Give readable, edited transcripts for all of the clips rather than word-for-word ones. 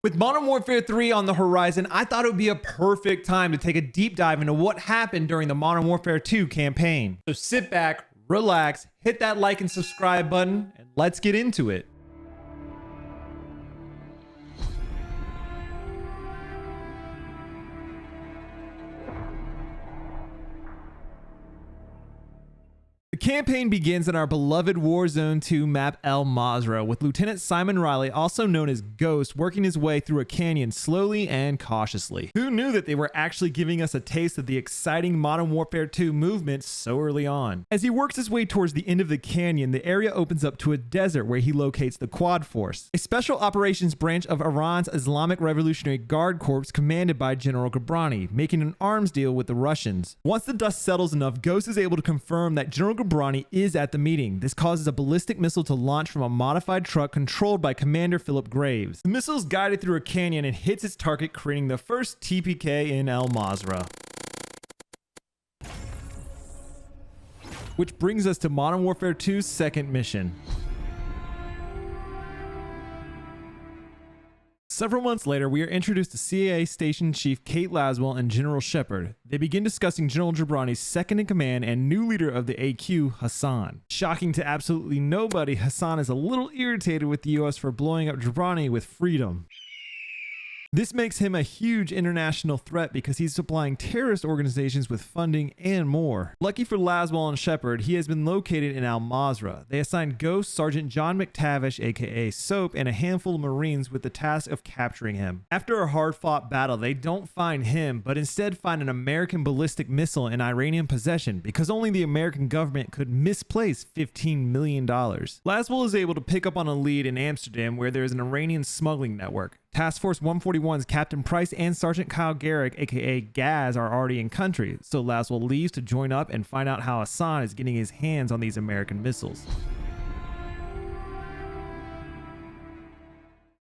With Modern Warfare 3 on the horizon, I thought it would be a perfect time to take a deep dive into what happened during the Modern Warfare 2 campaign. So sit back, relax, hit that like and subscribe button, and let's get into it. The campaign begins in our beloved Warzone 2 map El Mazrah, with Lieutenant Simon Riley, also known as Ghost, working his way through a canyon slowly and cautiously. Who knew that they were actually giving us a taste of the exciting Modern Warfare 2 movement so early on? As he works his way towards the end of the canyon, the area opens up to a desert where he locates the Quad Force, a special operations branch of Iran's Islamic Revolutionary Guard Corps commanded by General Ghabrani, making an arms deal with the Russians. Once the dust settles enough, Ghost is able to confirm that General Ghabrani is at the meeting. This causes a ballistic missile to launch from a modified truck controlled by Commander Philip Graves. The missile is guided through a canyon and hits its target, creating the first TPK in El Mazrah. Which brings us to Modern Warfare 2's second mission. Several months later, we are introduced to CIA Station Chief Kate Laswell and General Shepard. They begin discussing General Ghabrani's second-in-command and new leader of the AQ, Hassan. Shocking to absolutely nobody, Hassan is a little irritated with the US for blowing up Ghabrani with freedom. This makes him a huge international threat because he's supplying terrorist organizations with funding and more. Lucky for Laswell and Shepard, he has been located in Al Mazrah. They assigned Ghost Sergeant John McTavish, aka Soap, and a handful of Marines with the task of capturing him. After a hard-fought battle, they don't find him, but instead find an American ballistic missile in Iranian possession because only the American government could misplace $15 million. Laswell is able to pick up on a lead in Amsterdam where there is an Iranian smuggling network. Task Force 141's Captain Price and Sergeant Kyle Garrick, aka Gaz, are already in country, so Laswell leaves to join up and find out how Hassan is getting his hands on these American missiles.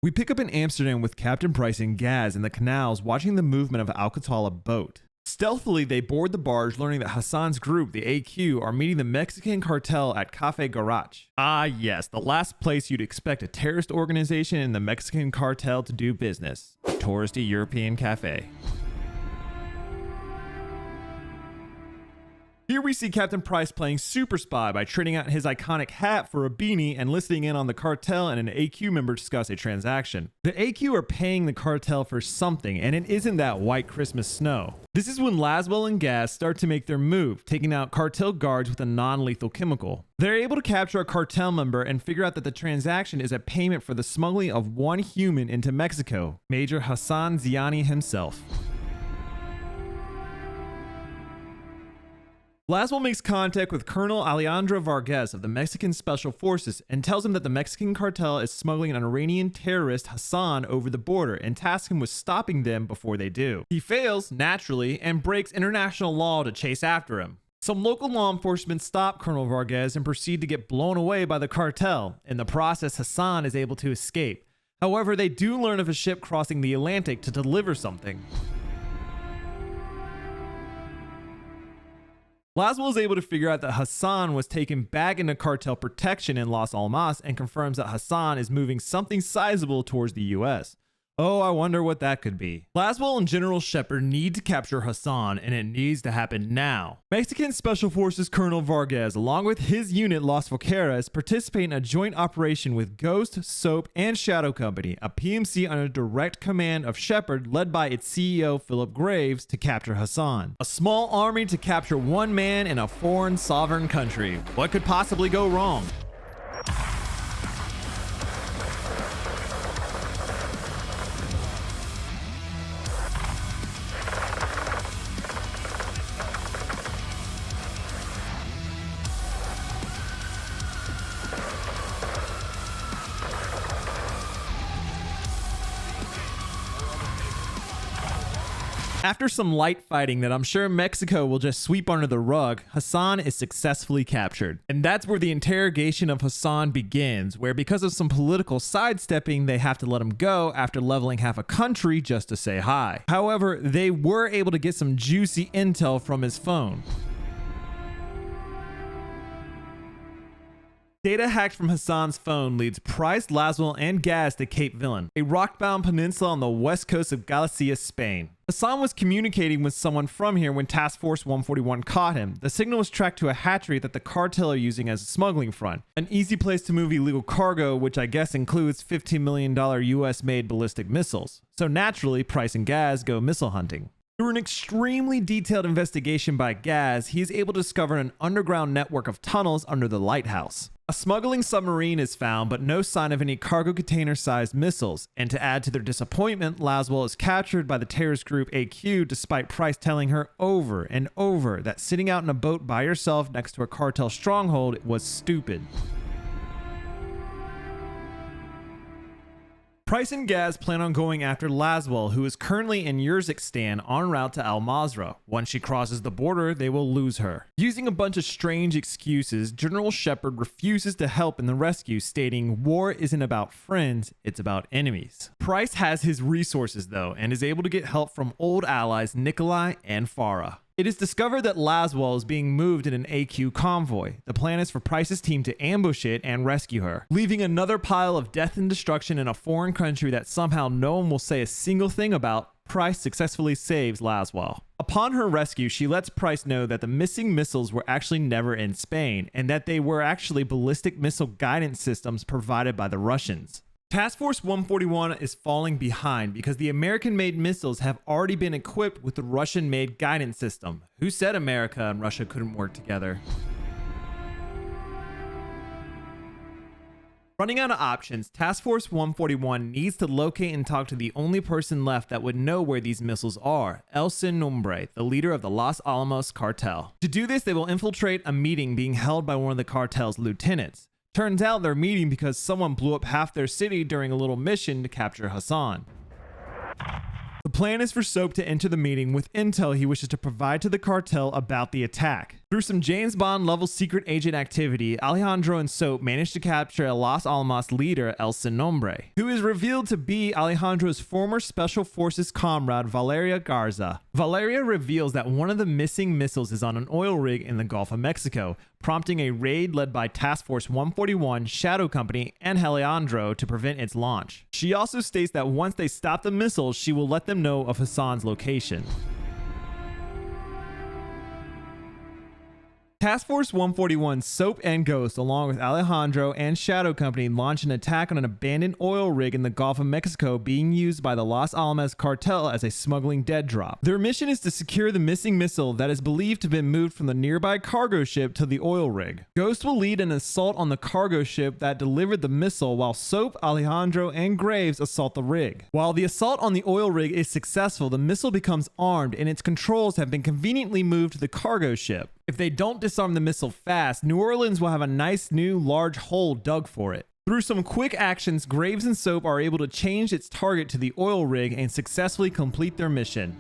We pick up in Amsterdam with Captain Price and Gaz in the canals watching the movement of Al-Qatala boat. Stealthily, they board the barge, learning that Hassan's group, the AQ, are meeting the Mexican cartel at Cafe Garage. Ah yes, the last place you'd expect a terrorist organization and the Mexican cartel to do business. A touristy European cafe. Here we see Captain Price playing Super Spy by trading out his iconic hat for a beanie and listening in on the cartel and an AQ member discuss a transaction. The AQ are paying the cartel for something, and it isn't that white Christmas snow. This is when Laswell and Gaz start to make their move, taking out cartel guards with a non-lethal chemical. They're able to capture a cartel member and figure out that the transaction is a payment for the smuggling of one human into Mexico, Major Hassan Ziani himself. Laswell makes contact with Colonel Alejandro Vargas of the Mexican Special Forces and tells him that the Mexican cartel is smuggling an Iranian terrorist, Hassan, over the border and tasks him with stopping them before they do. He fails, naturally, and breaks international law to chase after him. Some local law enforcement stop Colonel Vargas and proceed to get blown away by the cartel. In the process, Hassan is able to escape. However, they do learn of a ship crossing the Atlantic to deliver something. Laswell is able to figure out that Hassan was taken back into cartel protection in Las Almas and confirms that Hassan is moving something sizable towards the US. Oh, I wonder what that could be. Laswell and General Shepard need to capture Hassan, and it needs to happen now. Mexican Special Forces Colonel Vargas, along with his unit Las Vaqueras, participate in a joint operation with Ghost, Soap, and Shadow Company, a PMC under direct command of Shepard, led by its CEO Philip Graves, to capture Hassan. A small army to capture one man in a foreign sovereign country. What could possibly go wrong? After some light fighting that I'm sure Mexico will just sweep under the rug, Hassan is successfully captured. And that's where the interrogation of Hassan begins, where because of some political sidestepping, they have to let him go after leveling half a country just to say hi. However, they were able to get some juicy intel from his phone. Data hacked from Hassan's phone leads Price, Laswell, and Gaz to Cape Villain, a rock-bound peninsula on the west coast of Galicia, Spain. Hassan was communicating with someone from here when Task Force 141 caught him. The signal was tracked to a hatchery that the cartel are using as a smuggling front, an easy place to move illegal cargo, which I guess includes $15 million US-made ballistic missiles. So naturally, Price and Gaz go missile hunting. Through an extremely detailed investigation by Gaz, he is able to discover an underground network of tunnels under the lighthouse. A smuggling submarine is found, but no sign of any cargo container-sized missiles. And to add to their disappointment, Laswell is captured by the terrorist group AQ despite Price telling her over and over that sitting out in a boat by yourself next to a cartel stronghold was stupid. Price and Gaz plan on going after Laswell, who is currently in Yurzikistan en route to Al Mazrah. Once she crosses the border, they will lose her. Using a bunch of strange excuses, General Shepard refuses to help in the rescue, stating, "War isn't about friends, it's about enemies." Price has his resources though, and is able to get help from old allies Nikolai and Farah. It is discovered that Laswell is being moved in an AQ convoy. The plan is for Price's team to ambush it and rescue her, leaving another pile of death and destruction in a foreign country that somehow no one will say a single thing about. Price successfully saves Laswell. Upon her rescue, she lets Price know that the missing missiles were actually never in Spain, and that they were actually ballistic missile guidance systems provided by the Russians. Task Force 141 is falling behind because the American-made missiles have already been equipped with the Russian-made guidance system. Who said America and Russia couldn't work together? Running out of options, Task Force 141 needs to locate and talk to the only person left that would know where these missiles are, El Sin Nombre, the leader of the Los Alamos cartel. To do this, they will infiltrate a meeting being held by one of the cartel's lieutenants. Turns out they're meeting because someone blew up half their city during a little mission to capture Hassan. The plan is for Soap to enter the meeting with intel he wishes to provide to the cartel about the attack. Through some James Bond level secret agent activity, Alejandro and Soap manage to capture a Los Alamos leader, El Sin Nombre, who is revealed to be Alejandro's former Special Forces comrade, Valeria Garza. Valeria reveals that one of the missing missiles is on an oil rig in the Gulf of Mexico, prompting a raid led by Task Force 141, Shadow Company, and Alejandro to prevent its launch. She also states that once they stop the missiles, she will let them know of Hassan's location. Task Force 141, Soap, and Ghost, along with Alejandro and Shadow Company, launch an attack on an abandoned oil rig in the Gulf of Mexico being used by the Los Alamos cartel as a smuggling dead drop. Their mission is to secure the missing missile that is believed to have been moved from the nearby cargo ship to the oil rig. Ghost will lead an assault on the cargo ship that delivered the missile, while Soap, Alejandro, and Graves assault the rig. While the assault on the oil rig is successful, the missile becomes armed and its controls have been conveniently moved to the cargo ship. If they don't disarm the missile fast, New Orleans will have a nice new large hole dug for it. Through some quick actions, Graves and Soap are able to change its target to the oil rig and successfully complete their mission.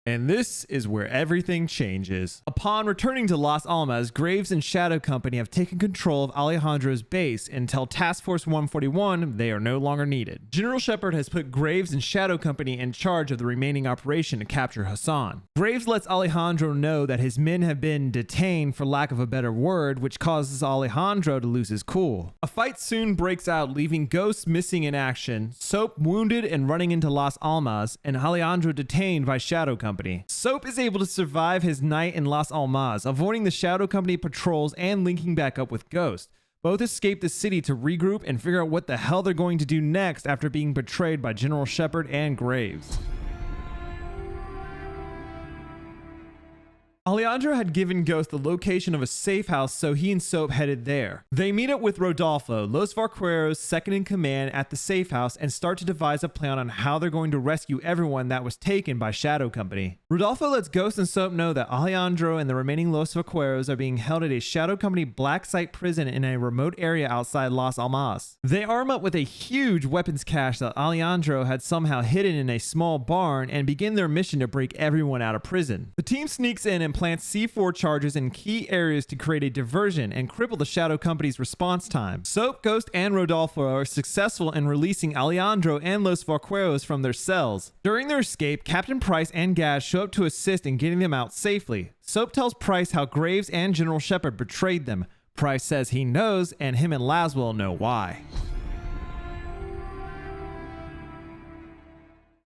And this is where everything changes. Upon returning to Los Alamos, Graves and Shadow Company have taken control of Alejandro's base and tell Task Force 141 they are no longer needed. General Shepard has put Graves and Shadow Company in charge of the remaining operation to capture Hassan. Graves lets Alejandro know that his men have been detained, for lack of a better word, which causes Alejandro to lose his cool. A fight soon breaks out, leaving Ghost missing in action, Soap wounded and running into Los Alamos, and Alejandro detained by Shadow Company. Soap is able to survive his night in Las Almas, avoiding the Shadow Company patrols and linking back up with Ghost. Both escape the city to regroup and figure out what the hell they're going to do next after being betrayed by General Shepard and Graves. Alejandro had given Ghost the location of a safe house, so he and Soap headed there. They meet up with Rodolfo, Los Vaqueros' second in command, at the safe house and start to devise a plan on how they're going to rescue everyone that was taken by Shadow Company. Rodolfo lets Ghost and Soap know that Alejandro and the remaining Los Vaqueros are being held at a Shadow Company black site prison in a remote area outside Las Almas. They arm up with a huge weapons cache that Alejandro had somehow hidden in a small barn and begin their mission to break everyone out of prison. The team sneaks in and and plants C4 charges in key areas to create a diversion and cripple the Shadow Company's response time. Soap, Ghost, and Rodolfo are successful in releasing Alejandro and Los Vaqueros from their cells. During their escape, Captain Price and Gaz show up to assist in getting them out safely. Soap tells Price how Graves and General Shepard betrayed them. Price says he knows, and him and Laswell know why.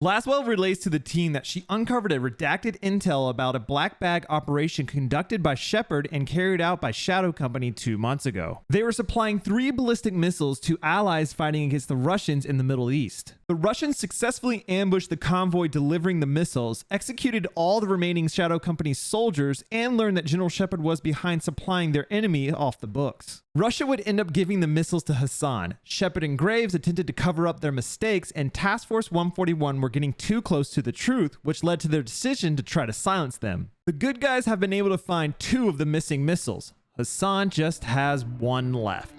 Laswell relates to the team that she uncovered a redacted intel about a black bag operation conducted by Shepard and carried out by Shadow Company 2 months ago. They were supplying 3 ballistic missiles to allies fighting against the Russians in the Middle East. The Russians successfully ambushed the convoy delivering the missiles, executed all the remaining Shadow Company soldiers, and learned that General Shepard was behind supplying their enemy off the books. Russia would end up giving the missiles to Hassan. Shepard and Graves attempted to cover up their mistakes, and Task Force 141 were getting too close to the truth, which led to their decision to try to silence them. The good guys have been able to find 2 of the missing missiles. Hassan just has 1 left.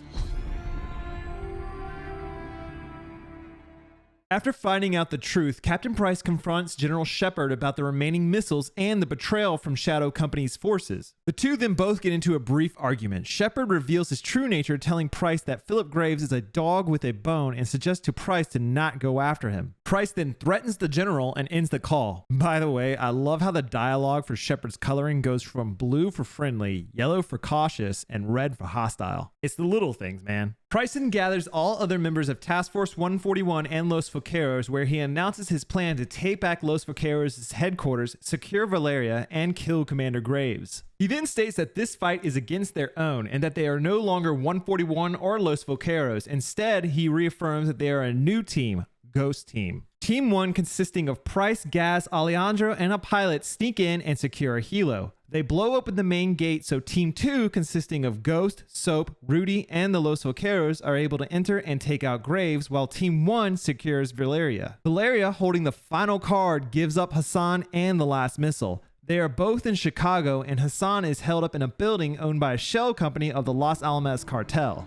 After finding out the truth, Captain Price confronts General Shepard about the remaining missiles and the betrayal from Shadow Company's forces. The two then both get into a brief argument. Shepard reveals his true nature, telling Price that Philip Graves is a dog with a bone and suggests to Price to not go after him. Price then threatens the general and ends the call. By the way, I love how the dialogue for Shepard's coloring goes from blue for friendly, yellow for cautious, and red for hostile. It's the little things, man. Price then gathers all other members of Task Force 141 and Los Vaqueros, where he announces his plan to take back Los Vaqueros' headquarters, secure Valeria, and kill Commander Graves. He then states that this fight is against their own and that they are no longer 141 or Los Vaqueros. Instead, he reaffirms that they are a new team, Ghost Team. Team 1, consisting of Price, Gaz, Alejandro, and a pilot, sneak in and secure a helo. They blow open the main gate, so Team 2, consisting of Ghost, Soap, Rudy, and the Los Vaqueros, are able to enter and take out Graves, while Team 1 secures Valeria. Valeria, holding the final card, gives up Hassan and the last missile. They are both in Chicago, and Hassan is held up in a building owned by a shell company of the Los Alamos cartel.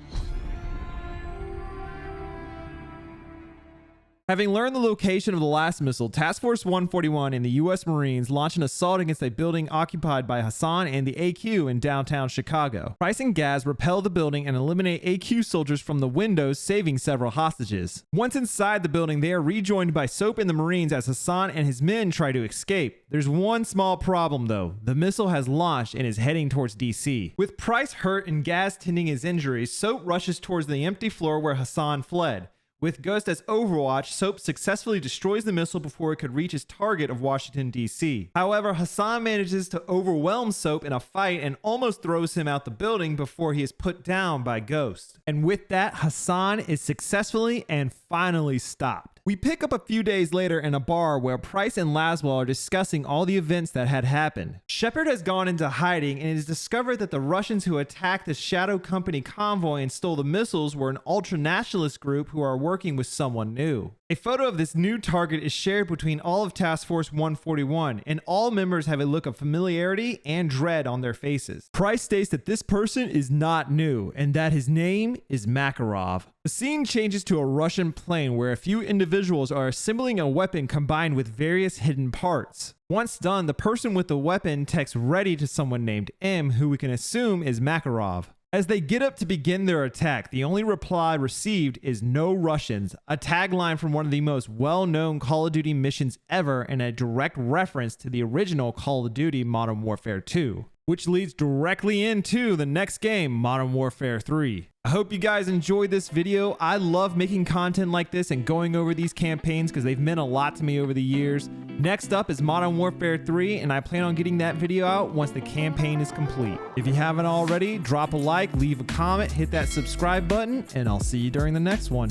Having learned the location of the last missile, Task Force 141 and the U.S. Marines launch an assault against a building occupied by Hassan and the AQ in downtown Chicago. Price and Gaz repel the building and eliminate AQ soldiers from the windows, saving several hostages. Once inside the building, they are rejoined by Soap and the Marines as Hassan and his men try to escape. There's one small problem though. The missile has launched and is heading towards DC. With Price hurt and Gaz tending his injuries, Soap rushes towards the empty floor where Hassan fled. With Ghost as Overwatch, Soap successfully destroys the missile before it could reach its target of Washington, D.C. However, Hassan manages to overwhelm Soap in a fight and almost throws him out the building before he is put down by Ghost. And with that, Hassan is successfully and finally stopped. We pick up a few days later in a bar where Price and Laswell are discussing all the events that had happened. Shepard has gone into hiding, and it is discovered that the Russians who attacked the Shadow Company convoy and stole the missiles were an ultra-nationalist group who are working with someone new. A photo of this new target is shared between all of Task Force 141, and all members have a look of familiarity and dread on their faces. Price states that this person is not new, and that his name is Makarov. The scene changes to a Russian plane where a few individuals are assembling a weapon combined with various hidden parts. Once done, the person with the weapon texts ready to someone named M, who we can assume is Makarov. As they get up to begin their attack, the only reply received is "No Russians," a tagline from one of the most well-known Call of Duty missions ever and a direct reference to the original Call of Duty Modern Warfare 2, which leads directly into the next game, Modern Warfare 3. I hope you guys enjoyed this video. I love making content like this and going over these campaigns because they've meant a lot to me over the years. Next up is Modern Warfare 3, and I plan on getting that video out once the campaign is complete. If you haven't already, drop a like, leave a comment, hit that subscribe button, and I'll see you during the next one.